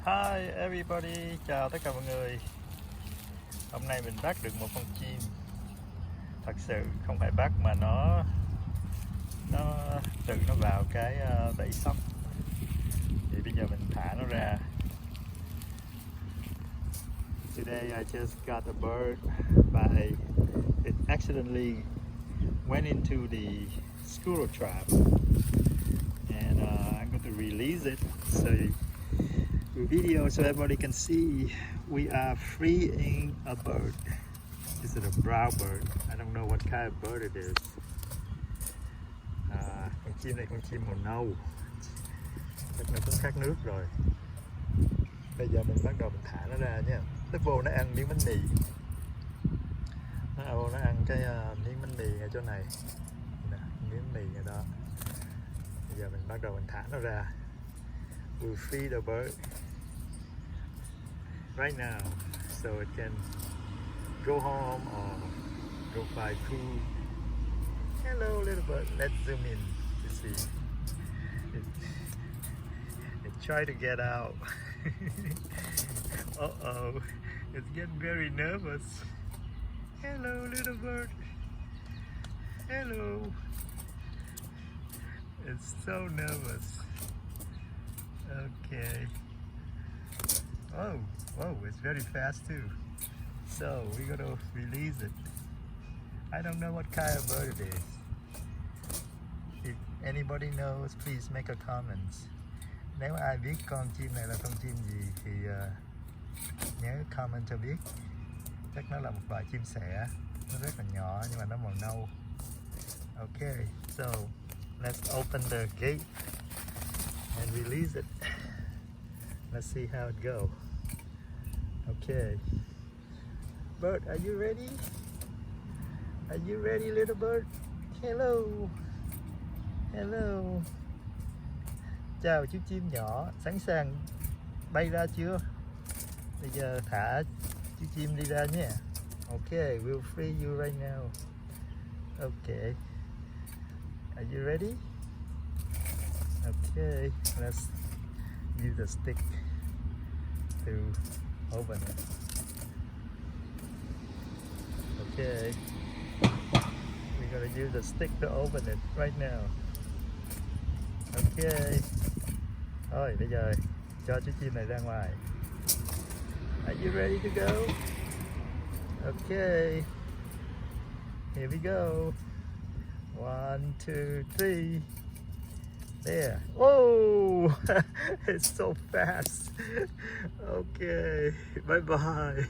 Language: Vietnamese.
Hi everybody, chào tất cả mọi người. Hôm nay mình bắt được một con chim. Thật sự không phải bắt mà nó tự nó vào cái bẫy sóc. Thì bây giờ mình thả nó ra. Today I just got a bird by it accidentally went into the squirrel trap, and I'm going to release it video so everybody can see we are freeing a bird. This is a brown bird. I don't know what kind of bird it is. Con chim này con chim màu nâu, chắc nó cũng khát nước rồi. Bây giờ mình bắt đầu mình thả nó ra nha. Nó vô nó ăn miếng bánh mì. Nó vô nó ăn cái miếng bánh mì ở chỗ này nè, miếng mì ở đó. Bây giờ mình bắt đầu mình thả nó ra. We'll feed the bird right now so it can go home or go buy food. Hello little bird, let's zoom in to see it try to get out. Uh-oh, it's getting very nervous. Hello little bird, hello. It's so nervous. Okay. Oh, it's very fast too. So we're gonna release it. I don't know what kind of bird it is. If anybody knows, please make a comment. Nếu ai biết con chim này là con chim gì thì nhớ comment cho biết. Chắc nó là một loại chim sẻ. Nó rất là nhỏ nhưng mà nó màu nâu. Okay, so let's open the gate and release it. Let's see how it goes. Okay. Bird, are you ready? Are you ready, little bird? Hello. Hello. Chào chú chim nhỏ, sẵn sàng bay ra chưa? Bây giờ thả chú chim đi ra nhé. Okay, we'll free you right now. Okay. Are you ready? Okay, let's use the stick to open it. Okay, we're gonna use the stick to open it right now. Okay. Thôi bây giờ cho chú chim này ra ngoài. Are you ready to go? Okay. Here we go. 1, 2, 3. There. Oh, it's so fast. Okay. Bye bye.